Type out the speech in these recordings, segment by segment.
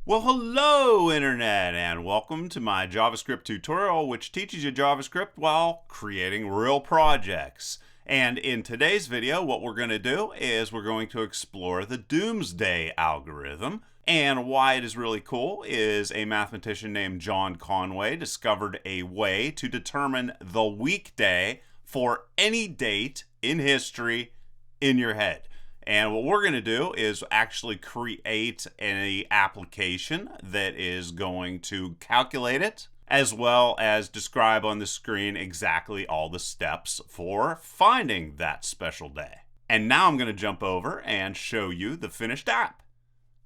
Well, hello, Internet, and welcome to my JavaScript tutorial, which teaches you JavaScript while creating real projects. And in today's video, what we're going to do is we're going to explore the Doomsday Algorithm. And why it is really cool is a mathematician named John Conway discovered a way to determine the weekday for any date in history in your head. And what we're going to do is actually create an application that is going to calculate it, as well as describe on the screen exactly all the steps for finding that special day. And now I'm going to jump over and show you the finished app.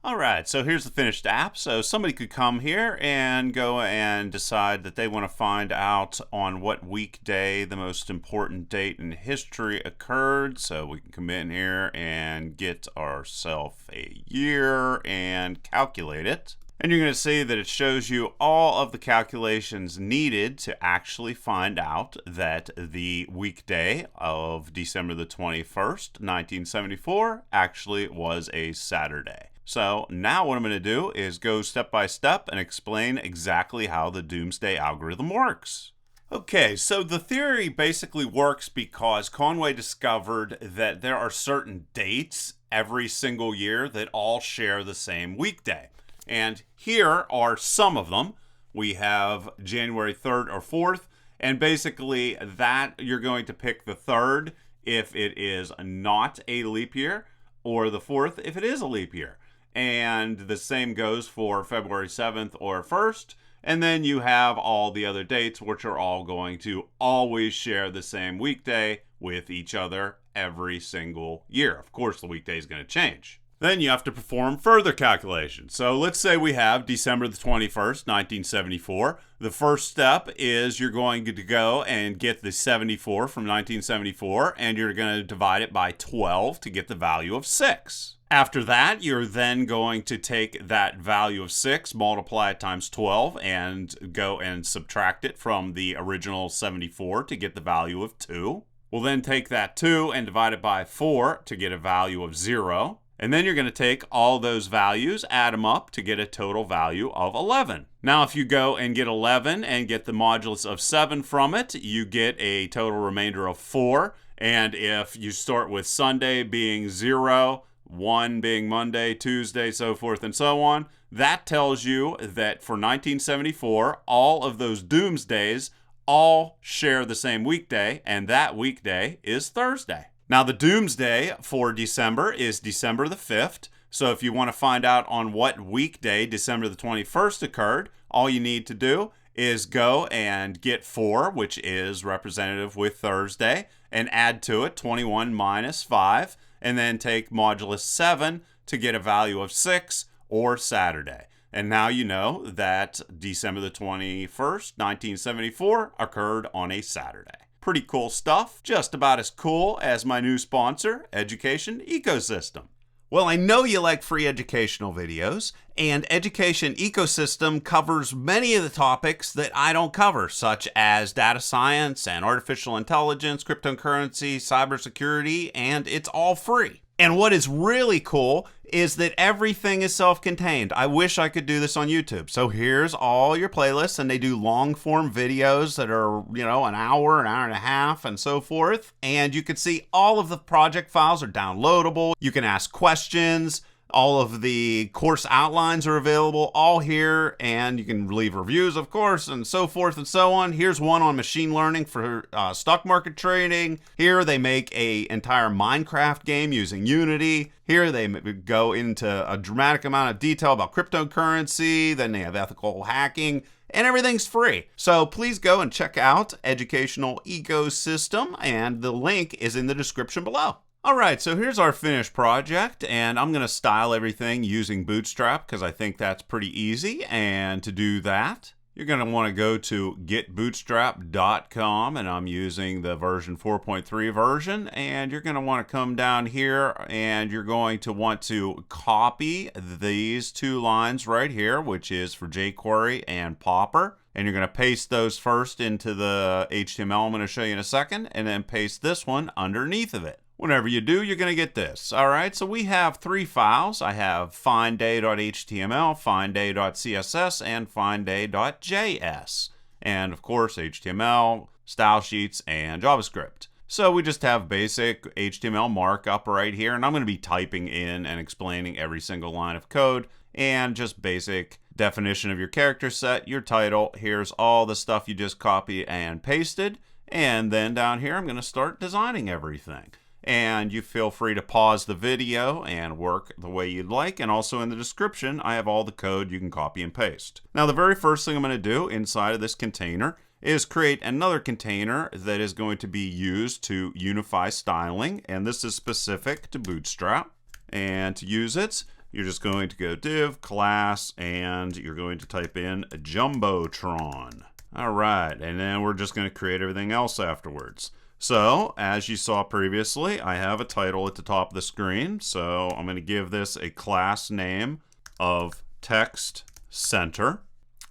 All right, so here's the finished app. So somebody could come here and go and decide that they want to find out on what weekday the most important date in history occurred. So we can come in here and get ourselves a year and calculate it. And you're going to see that it shows you all of the calculations needed to actually find out that the weekday of December the 21st, 1974 actually was a Saturday. So now what I'm going to do is go step by step and explain exactly how the Doomsday Algorithm works. Okay, so the theory basically works because Conway discovered that there are certain dates every single year that all share the same weekday. And here are some of them. We have January 3rd or 4th, and basically that you're going to pick the 3rd if it is not a leap year, or the 4th if it is a leap year. And the same goes for February 7th or 1st. And then you have all the other dates, which are all going to always share the same weekday with each other every single year. Of course, the weekday is going to change. Then you have to perform further calculations. So let's say we have December the 21st, 1974. The first step is you're going to go and get the 74 from 1974, and you're going to divide it by 12 to get the value of 6. After that, you're then going to take that value of 6, multiply it times 12, and go and subtract it from the original 74 to get the value of 2. We'll then take that 2 and divide it by 4 to get a value of 0. And then you're going to take all those values, add them up to get a total value of 11. Now, if you go and get 11 and get the modulus of 7 from it, you get a total remainder of 4. And if you start with Sunday being 0, 1 being Monday, Tuesday, so forth and so on, that tells you that for 1974, all of those doomsdays all share the same weekday, and that weekday is Thursday. Now, the doomsday for December is December the 5th. So if you want to find out on what weekday December the 21st occurred, all you need to do is go and get 4, which is representative with Thursday, and add to it 21 minus 5, and then take modulus 7 to get a value of 6, or Saturday. And now you know that December the 21st, 1974 occurred on a Saturday. Pretty cool stuff, just about as cool as my new sponsor, Education Ecosystem. Well, I know you like free educational videos, and Education Ecosystem covers many of the topics that I don't cover, such as data science and artificial intelligence, cryptocurrency, cybersecurity, and it's all free. And what is really cool is that everything is self-contained. I wish I could do this on YouTube. So here's all your playlists, and they do long-form videos that are, an hour and a half, and so forth. And you can see all of the project files are downloadable. You can ask questions. All of the course outlines are available all here, and you can leave reviews, of course, and so forth and so on. Here's one on machine learning for stock market trading. Here they make an entire Minecraft game using Unity. Here they go into a dramatic amount of detail about cryptocurrency. Then they have ethical hacking, and everything's free. So please go and check out Educational Ecosystem, and the link is in the description below. All right, so here's our finished project, and I'm going to style everything using Bootstrap because I think that's pretty easy. And to do that, you're going to want to go to getbootstrap.com, and I'm using the version 4.3 version. And you're going to want to come down here, and you're going to want to copy these 2 lines right here, which is for jQuery and Popper. And you're going to paste those first into the HTML I'm going to show you in a second, and then paste this one underneath of it. Whenever you do, you're going to get this. All right, so we have 3 files. I have findday.html, findday.css, and findday.js. And of course, HTML, style sheets, and JavaScript. So we just have basic HTML markup right here, and I'm going to be typing in and explaining every single line of code, and just basic definition of your character set, your title. Here's all the stuff you just copy and pasted. And then down here, I'm going to start designing everything. And you feel free to pause the video and work the way you'd like. And also in the description, I have all the code you can copy and paste. Now, the very first thing I'm going to do inside of this container is create another container that is going to be used to unify styling. And this is specific to Bootstrap. And to use it, you're just going to go div, class, and you're going to type in Jumbotron. All right, and then we're just going to create everything else afterwards. So, as you saw previously, I have a title at the top of the screen. So I'm going to give this a class name of text center,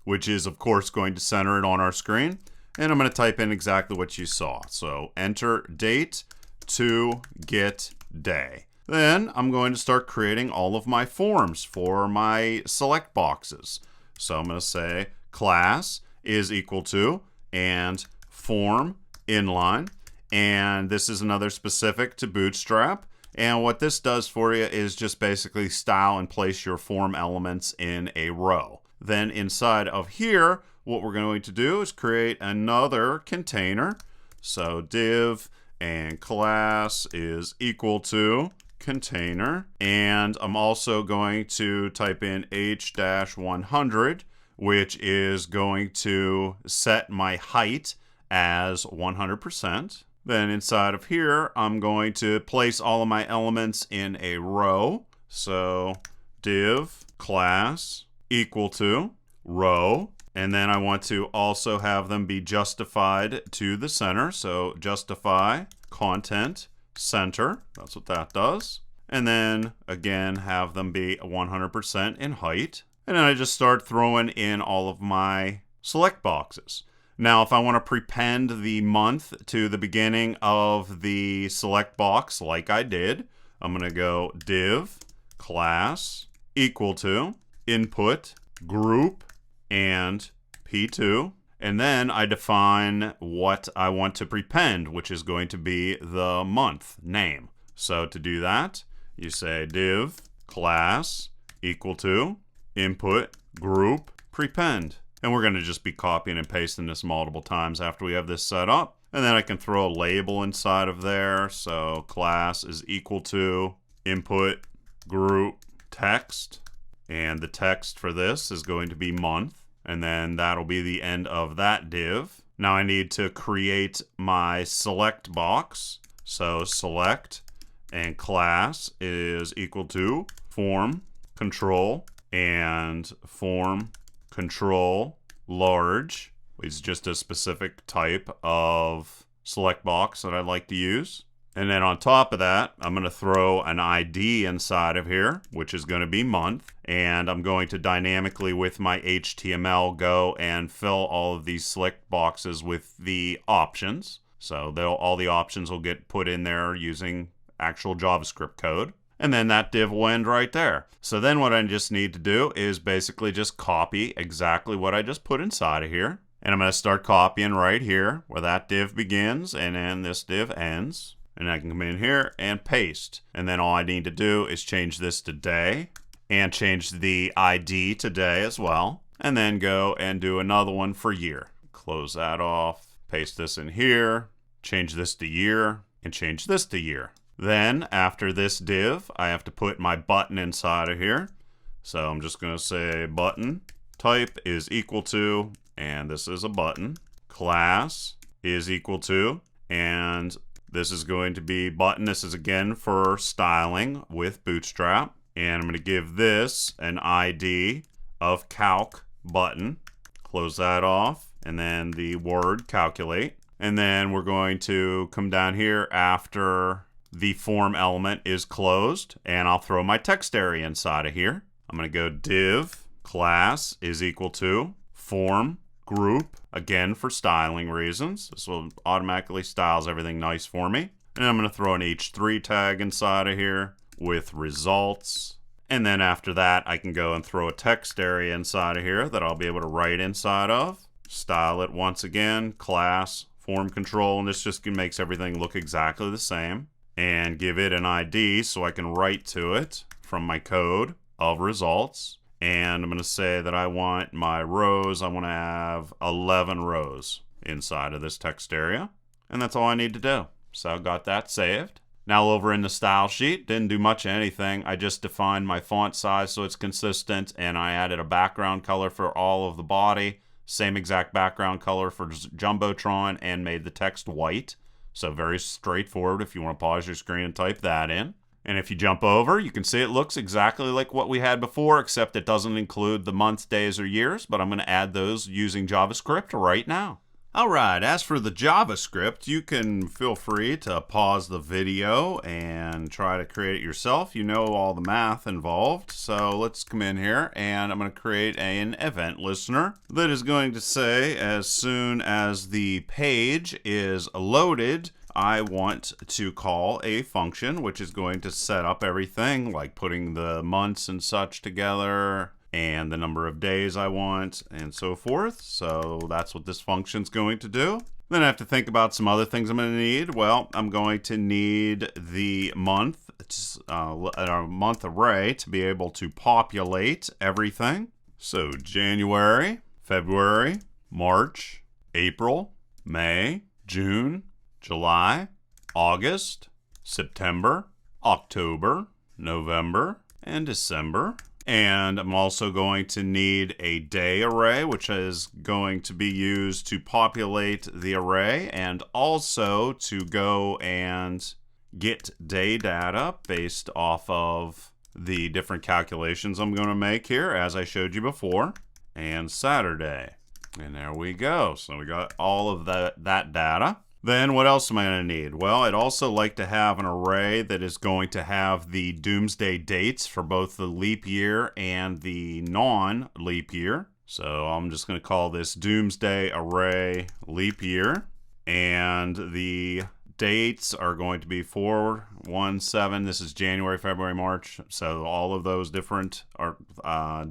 which is of course going to center it on our screen. And I'm going to type in exactly what you saw. So enter date to get day. Then I'm going to start creating all of my forms for my select boxes. So I'm going to say class is equal to and form inline. And this is another specific to Bootstrap. And what this does for you is just basically style and place your form elements in a row. Then inside of here, what we're going to do is create another container. So div and class is equal to container. And I'm also going to type in h-100, which is going to set my height as 100%. Then inside of here, I'm going to place all of my elements in a row. So div class equal to row. And then I want to also have them be justified to the center. So justify content center. That's what that does. And then again, have them be 100% in height. And then I just start throwing in all of my select boxes. Now, if I want to prepend the month to the beginning of the select box like I did, I'm going to go div class equal to input group and p2. And then I define what I want to prepend, which is going to be the month name. So to do that, you say div class equal to input group prepend. And we're going to just be copying and pasting this multiple times after we have this set up. And then I can throw a label inside of there. So class is equal to input group text. And the text for this is going to be month. And then that'll be the end of that div. Now I need to create my select box. So select and class is equal to form control and form control large is just a specific type of select box that I like to use. And then on top of that, I'm going to throw an ID inside of here, which is going to be month. And I'm going to dynamically with my HTML go and fill all of these select boxes with the options. So all the options will get put in there using actual JavaScript code. And then that div will end right there. So then what I just need to do is basically just copy exactly what I just put inside of here. And I'm going to start copying right here where that div begins and then this div ends. And I can come in here and paste. And then all I need to do is change this to day and change the ID to day as well. And then go and do another one for year. Close that off, paste this in here, change this to year, and change this to year. Then after this div, I have to put my button inside of here. So I'm just going to say button type is equal to, and this is a button, class is equal to, and this is going to be button. This is again for styling with Bootstrap. And I'm going to give this an ID of calc button. Close that off, and then the word calculate. And then we're going to come down here after the form element is closed, and I'll throw my text area inside of here. I'm going to go div class is equal to form group, again for styling reasons. This will automatically styles everything nice for me. And I'm going to throw an H3 tag inside of here with results. And then after that, I can go and throw a text area inside of here that I'll be able to write inside of. Style it once again, class, form control, and this just makes everything look exactly the same. And give it an ID so I can write to it from my code of results. And I'm going to say that I want my rows, I want to have 11 rows inside of this text area. And that's all I need to do. So I got that saved. Now over in the style sheet, didn't do much of anything. I just defined my font size so it's consistent, and I added a background color for all of the body, same exact background color for Jumbotron, and made the text white. So very straightforward if you want to pause your screen and type that in. And if you jump over, you can see it looks exactly like what we had before, except it doesn't include the months, days, or years, but I'm going to add those using JavaScript right now. Alright, as for the JavaScript, you can feel free to pause the video and try to create it yourself. You know all the math involved. So let's come in here and I'm going to create an event listener that is going to say as soon as the page is loaded, I want to call a function which is going to set up everything like putting the months and such together, and the number of days I want, and so forth. So that's what this function's going to do. Then I have to think about some other things I'm going to need. Well, I'm going to need the month, our month array to be able to populate everything. So January, February, March, April, May, June, July, August, September, October, November, and December. And I'm also going to need a day array, which is going to be used to populate the array and also to go and get day data based off of the different calculations I'm going to make here, as I showed you before, and Saturday. And there we go. So we got all of that data. Then what else am I going to need? Well, I'd also like to have an array that is going to have the doomsday dates for both the leap year and the non-leap year. So I'm just going to call this doomsday array leap year. And the dates are going to be 4, 1, 7. This is January, February, March. So all of those different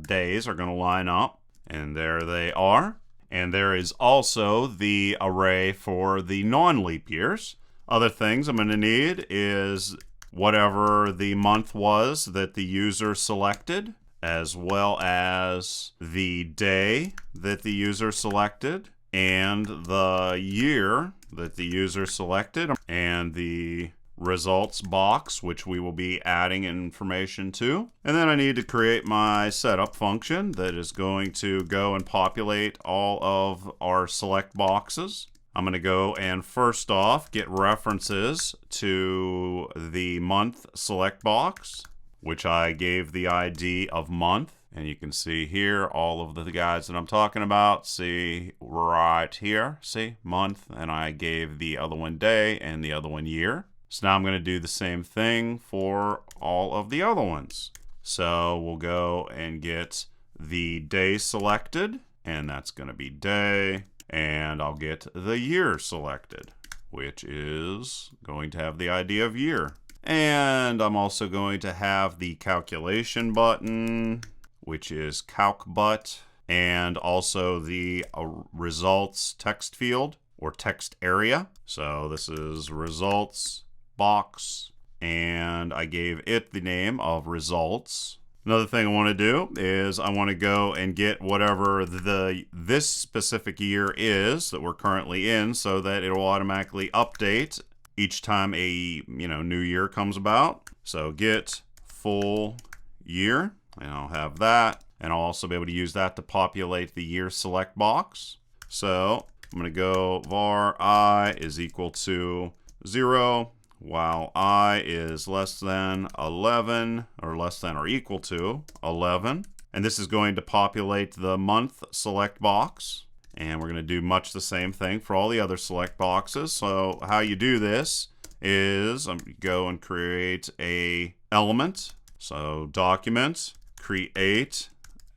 days are going to line up. And there they are. And there is also the array for the non-leap years. Other things I'm going to need is whatever the month was that the user selected, as well as the day that the user selected, and the year that the user selected, and the results box, which we will be adding information to. And then I need to create my setup function that is going to go and populate all of our select boxes. I'm going to go and first off get references to the month select box, which I gave the ID of month. And you can see here all of the guys that I'm talking about. See right here, see month, and I gave the other one day and the other one year. So now I'm going to do the same thing for all of the other ones. So we'll go and get the day selected, and that's going to be day, and I'll get the year selected, which is going to have the ID of year. And I'm also going to have the calculation button, which is calc_but, and also the results text field or text area. So this is results box, and I gave it the name of results. Another thing I want to do is I want to go and get whatever this specific year is that we're currently in, so that it will automatically update each time a new year comes about. So get full year, and I'll have that, and I'll also be able to use that to populate the year select box. So I'm going to go var I is equal to 0, while I is less than 11, or less than or equal to 11. And this is going to populate the month select box. And we're going to do much the same thing for all the other select boxes. So how you do this is go and create a element. So document, create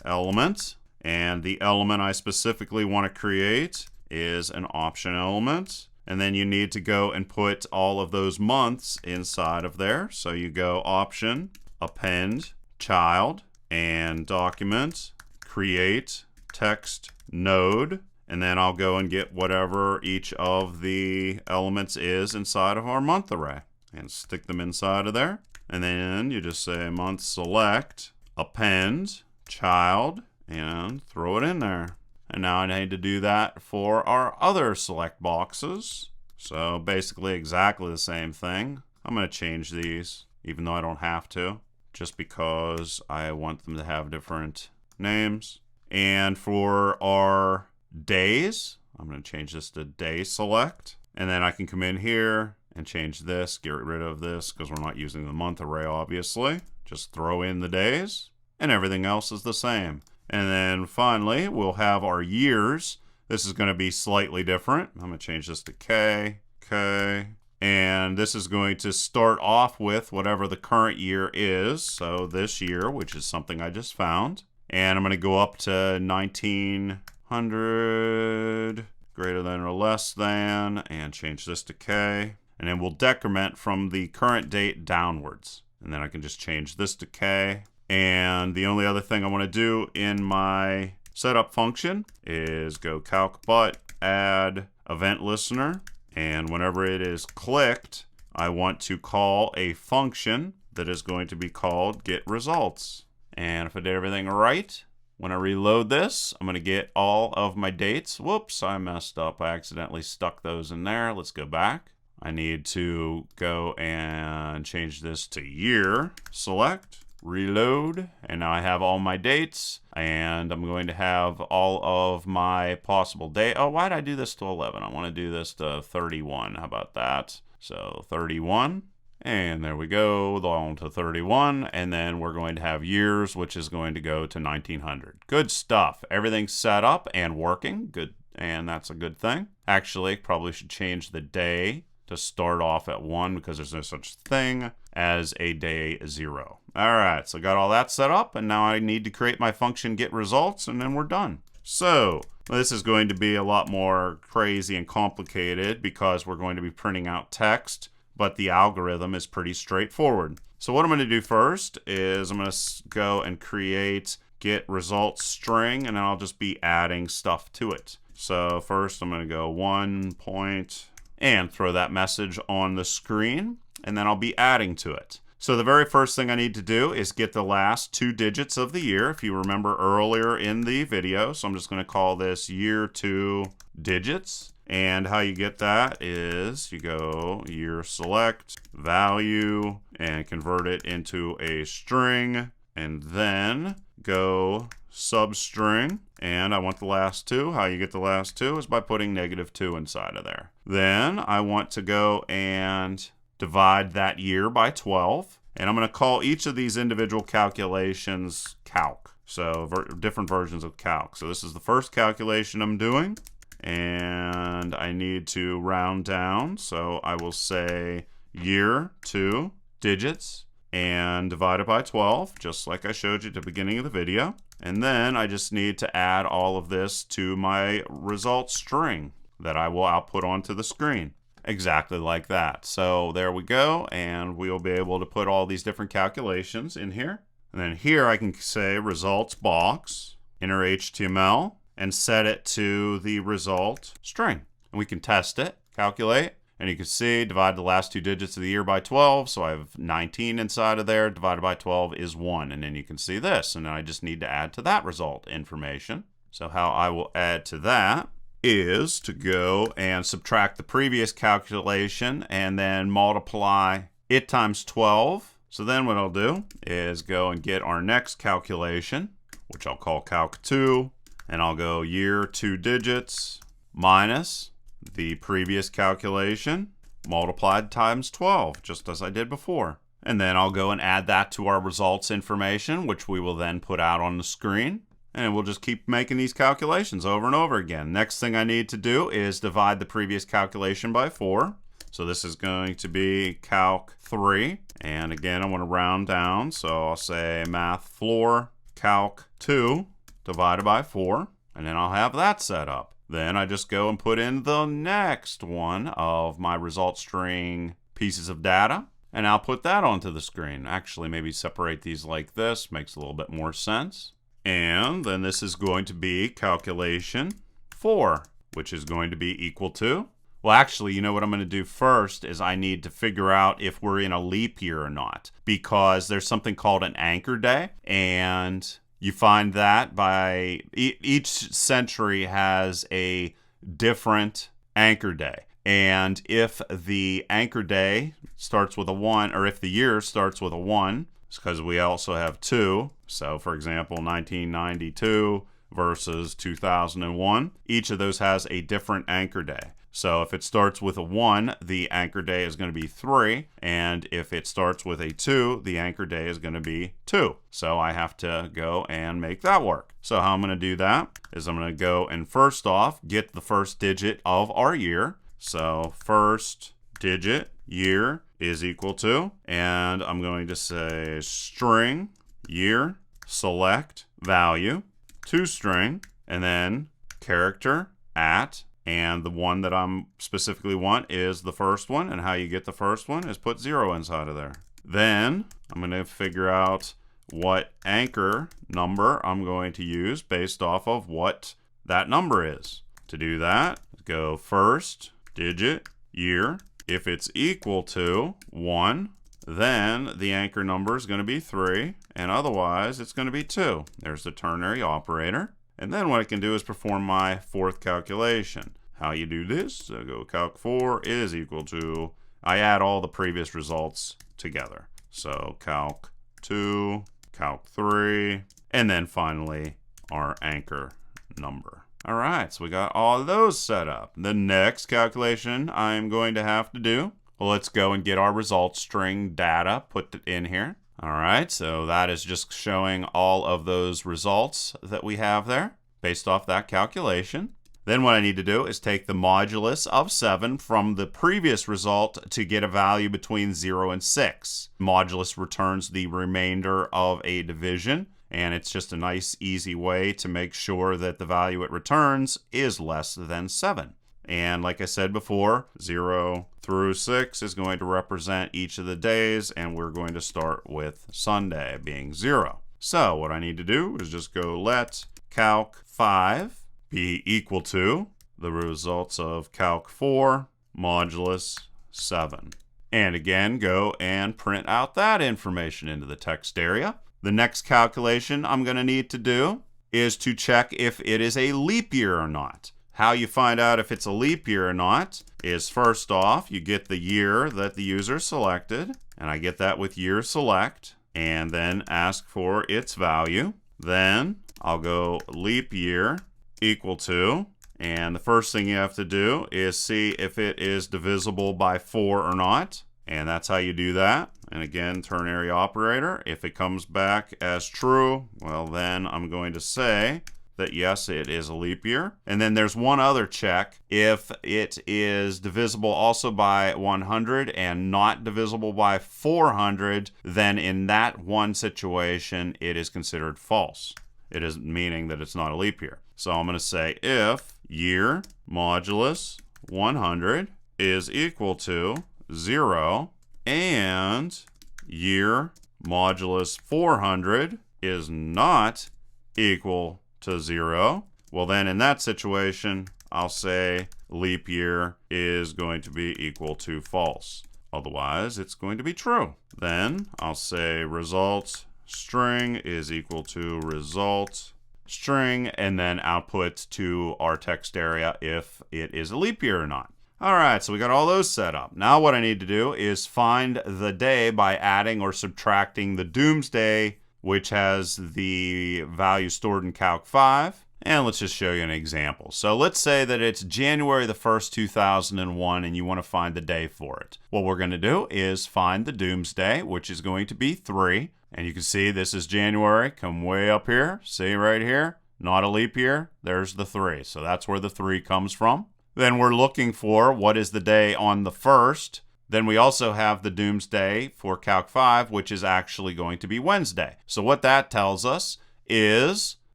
element. And the element I specifically want to create is an option element. And then you need to go and put all of those months inside of there. So you go Option, Append, Child, and Document, Create, Text, Node. And then I'll go and get whatever each of the elements is inside of our month array and stick them inside of there. And then you just say month select, append, child, and throw it in there. And now I need to do that for our other select boxes. So basically exactly the same thing. I'm going to change these, even though I don't have to, just because I want them to have different names. And for our days, I'm going to change this to day select. And then I can come in here and change this, get rid of this because we're not using the month array, obviously. Just throw in the days, and everything else is the same. And then finally, we'll have our years. This is going to be slightly different. I'm going to change this to K, K. And this is going to start off with whatever the current year is. So this year, which is something I just found. And I'm going to go up to 1900, greater than or less than, and change this to K. And then we'll decrement from the current date downwards. And then I can just change this to K. And the only other thing I want to do in my setup function is go calc but add event listener. And whenever it is clicked, I want to call a function that is going to be called get results. And if I did everything right, when I reload this, I'm going to get all of my dates. Whoops, I messed up. I accidentally stuck those in there. Let's go back. I need to go and change this to year, select, reload, and now I have all my dates, and I'm going to have all of my possible date. Oh, why did I do this to 11? I want to do this to 31. How about that? So 31. And there we go, on to 31, and then we're going to have years, which is going to go to 1900. Good stuff. Everything's set up and working. Good, and that's a good thing. Actually, probably should change the day to start off at 1 because there's no such thing as a day 0. All right, so got all that set up, and now I need to create my function get results, and then we're done. So this is going to be a lot more crazy and complicated because we're going to be printing out text, but the algorithm is pretty straightforward. So what I'm going to do first is I'm going to go and create get results string, and then I'll just be adding stuff to it. So first I'm going to go 1 point and throw that message on the screen, and then I'll be adding to it. So the very first thing I need to do is get the last 2 digits of the year, if you remember earlier in the video. So I'm just going to call this year 2 digits. And how you get that is you go year select, value, and convert it into a string, and then go substring, and I want the last 2. How you get the last 2 is by putting -2 inside of there. Then I want to go and divide that year by 12, and I'm going to call each of these individual calculations calc. So different versions of calc. So this is the first calculation I'm doing, and I need to round down. So I will say year 2 digits and divide it by 12, just like I showed you at the beginning of the video. And then I just need to add all of this to my result string that I will output onto the screen. Exactly like that. So there we go, and we'll be able to put all these different calculations in here. And then here I can say results box, enter HTML, and set it to the result string. And we can test it, calculate, and you can see divide the last 2 digits of the year by 12. So I have 19 inside of there, divided by 12 is 1. And then you can see this, and then I just need to add to that result information. So how I will add to that is to go and subtract the previous calculation and then multiply it times 12. So then what I'll do is go and get our next calculation, which I'll call calc2, and I'll go year 2 digits minus the previous calculation multiplied times 12, just as I did before. And then I'll go and add that to our results information, which we will then put out on the screen. And we'll just keep making these calculations over and over again. Next thing I need to do is divide the previous calculation by 4. So this is going to be calc 3. And again, I want to round down. So I'll say math floor calc 2 divided by 4. And then I'll have that set up. Then I just go and put in the next one of my result string pieces of data, and I'll put that onto the screen. Actually, maybe separate these like this, makes a little bit more sense. And then this is going to be calculation 4, which is going to be equal to, well, actually, you know what I'm going to do first is I need to figure out if we're in a leap year or not, because there's something called an anchor day, and you find that by each century has a different anchor day. And if the anchor day starts with a 1, or if the year starts with a 1, it's because we also have 2. So, for example, 1992 versus 2001, each of those has a different anchor day. So if it starts with a 1, the anchor day is going to be 3. And if it starts with a 2, the anchor day is going to be 2. So I have to go and make that work. So how I'm going to do that is I'm going to go and first off, get the first digit of our year. So first digit year is equal to, and I'm going to say string year select value to string, and then character at, and the one that I'm specifically want is the first one, and how you get the first one is put 0 inside of there. Then I'm going to figure out what anchor number I'm going to use based off of what that number is. To do that, go first digit year. If it's equal to 1, then the anchor number is going to be 3, and otherwise it's going to be 2. There's the ternary operator. And then what I can do is perform my fourth calculation. How you do this, so go calc 4 is equal to, I add all the previous results together. So calc 2, calc 3, and then finally our anchor number. All right, so we got all of those set up. The next calculation I'm going to have to do, well, let's go and get our result string data, put it in here. All right, so that is just showing all of those results that we have there based off that calculation. Then what I need to do is take the modulus of 7 from the previous result to get a value between 0 and 6. Modulus returns the remainder of a division, and it's just a nice, easy way to make sure that the value it returns is less than 7. And like I said before, 0 through 6 is going to represent each of the days, and we're going to start with Sunday being 0. So what I need to do is just go let calc 5 be equal to the results of calc 4 modulus 7. And again, go and print out that information into the text area. The next calculation I'm going to need to do is to check if it is a leap year or not. How you find out if it's a leap year or not is, first off, you get the year that the user selected, and I get that with year select, and then ask for its value. Then I'll go leap year equal to, and the first thing you have to do is see if it is divisible by 4 or not, and that's how you do that. And again, ternary operator. If it comes back as true, well, then I'm going to say that yes, it is a leap year. And then there's one other check. If it is divisible also by 100 and not divisible by 400, then in that one situation, it is considered false. It is meaning that it's not a leap year. So I'm going to say if year modulus 100 is equal to 0 and year modulus 400 is not equal to 0, well then in that situation I'll say leap year is going to be equal to false. Otherwise it's going to be true. Then I'll say result string is equal to result string, and then output to our text area if it is a leap year or not. All right, so we got all those set up. Now what I need to do is find the day by adding or subtracting the Doomsday, which has the value stored in calc 5. And let's just show you an example. So let's say that it's January the 1st, 2001, and you want to find the day for it. What we're going to do is find the Doomsday, which is going to be 3. And you can see this is January. Come way up here. See right here? Not a leap year. There's the 3. So that's where the 3 comes from. Then we're looking for what is the day on the 1st. Then we also have the Doomsday for calc 5, which is actually going to be Wednesday. So what that tells us is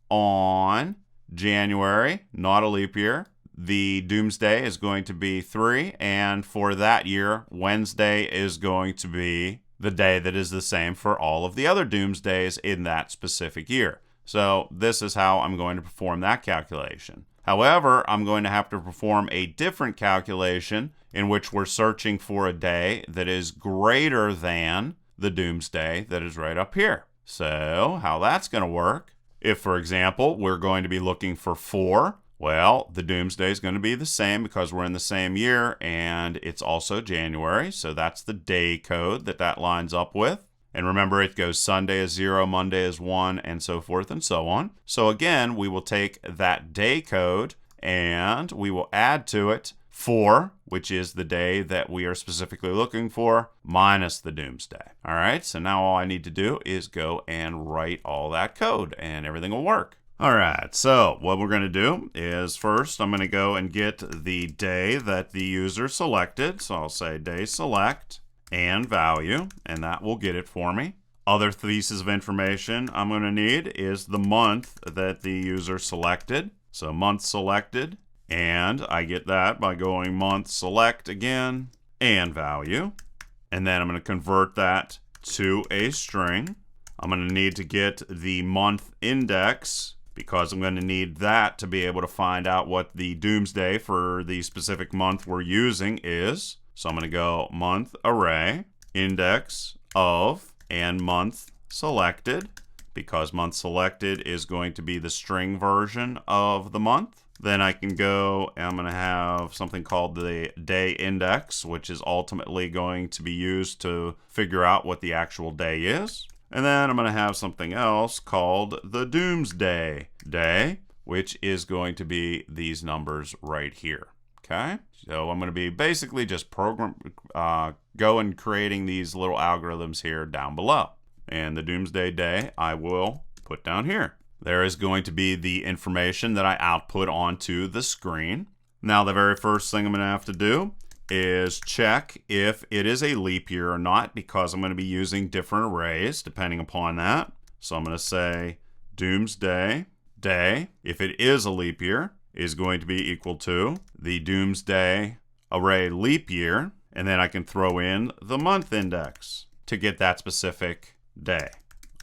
on January, not a leap year, the Doomsday is going to be 3, and for that year, Wednesday is going to be the day that is the same for all of the other Doomsdays in that specific year. So this is how I'm going to perform that calculation. However, I'm going to have to perform a different calculation in which we're searching for a day that is greater than the Doomsday that is right up here. So how that's going to work, if, for example, we're going to be looking for 4, well, the Doomsday is going to be the same because we're in the same year and it's also January. So that's the day code that lines up with. And remember, it goes Sunday is 0, Monday is 1, and so forth and so on. So again, we will take that day code and we will add to it 4, which is the day that we are specifically looking for, minus the Doomsday. All right, so now all I need to do is go and write all that code and everything will work. All right, so what we're going to do is first I'm going to go and get the day that the user selected. So I'll say day select and value, and that will get it for me. Other pieces of information I'm going to need is the month that the user selected. So month selected, and I get that by going month select again and value. And then I'm going to convert that to a string. I'm going to need to get the month index because I'm going to need that to be able to find out what the Doomsday for the specific month we're using is. So I'm going to go month array, index of, and month selected, because month selected is going to be the string version of the month. Then I can go and I'm going to have something called the day index, which is ultimately going to be used to figure out what the actual day is. And then I'm going to have something else called the Doomsday day, which is going to be these numbers right here. Okay, so I'm going to be basically just going creating these little algorithms here down below. And the Doomsday day I will put down here. There is going to be the information that I output onto the screen. Now the very first thing I'm going to have to do is check if it is a leap year or not, because I'm going to be using different arrays depending upon that. So I'm going to say Doomsday day, if it is a leap year, is going to be equal to the Doomsday array leap year, and then I can throw in the month index to get that specific day.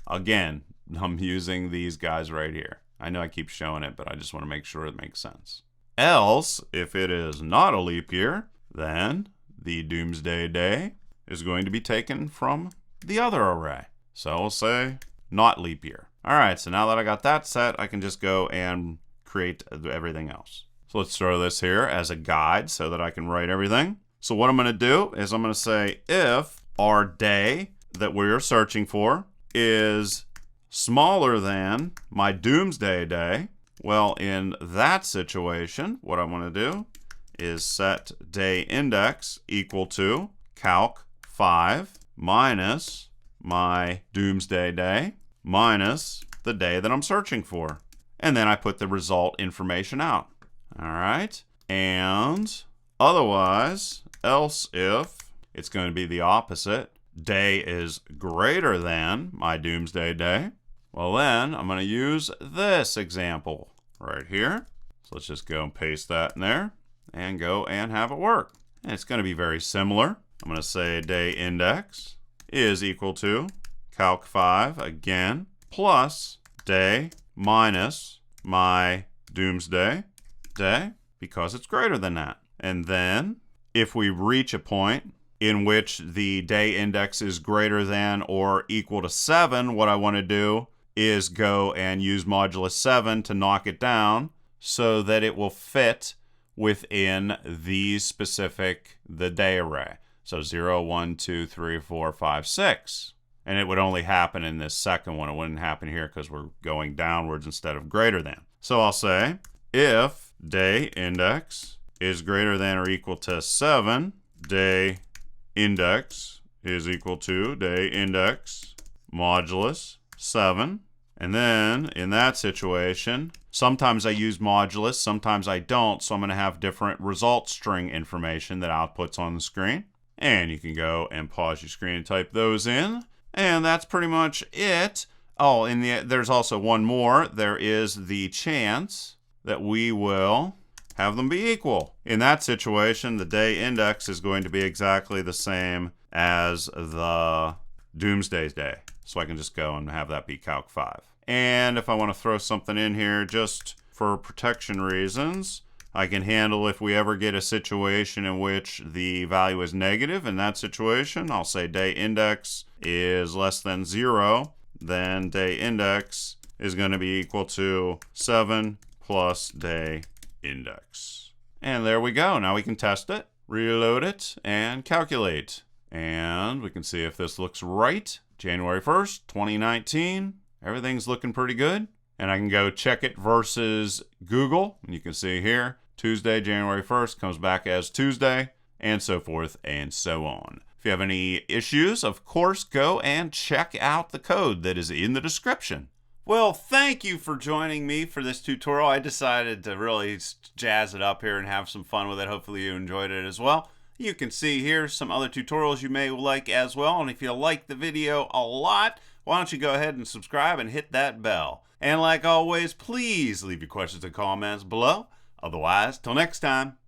Again, I'm using these guys right here. I know I keep showing it, but I just want to make sure it makes sense. Else, if it is not a leap year, then the Doomsday day is going to be taken from the other array. So we'll say not leap year. All right, so now that I got that set, I can just go and create everything else. So let's throw this here as a guide so that I can write everything. So what I'm going to do is I'm going to say if our day that we're searching for is smaller than my Doomsday day, well, in that situation, what I want to do is set day index equal to calc 5 minus my Doomsday day minus the day that I'm searching for. And then I put the result information out. All right. And otherwise, else if it's going to be the opposite, day is greater than my Doomsday day, well then I'm going to use this example right here. So let's just go and paste that in there and go and have it work. And it's going to be very similar. I'm going to say day index is equal to calc 5 again plus day minus my Doomsday day because it's greater than that. And then if we reach a point in which the day index is greater than or equal to 7, what I want to do is go and use modulus 7 to knock it down so that it will fit within these specific, the day array. So 0, 1, 2, 3, 4, 5, 6. And it would only happen in this second one. It wouldn't happen here because we're going downwards instead of greater than. So I'll say if day index is greater than or equal to 7, day index is equal to day index modulus 7. And then in that situation, sometimes I use modulus, sometimes I don't. So I'm going to have different result string information that outputs on the screen. And you can go and pause your screen and type those in. And that's pretty much it. Oh, there's also one more. There is the chance that we will have them be equal. In that situation, the day index is going to be exactly the same as the Doomsday day. So I can just go and have that be calc 5. And if I want to throw something in here just for protection reasons, I can handle if we ever get a situation in which the value is negative. In that situation, I'll say day index is less than 0. Then day index is going to be equal to 7 plus day index. And there we go. Now we can test it, reload it, and calculate. And we can see if this looks right. January 1st, 2019. Everything's looking pretty good. And I can go check it versus Google. And you can see here, Tuesday, January 1st comes back as Tuesday, and so forth and so on. If you have any issues, of course, go and check out the code that is in the description. Well, thank you for joining me for this tutorial. I decided to really jazz it up here and have some fun with it. Hopefully you enjoyed it as well. You can see here some other tutorials you may like as well. And if you like the video a lot, why don't you go ahead and subscribe and hit that bell. And like always, please leave your questions and comments below. Otherwise, till next time.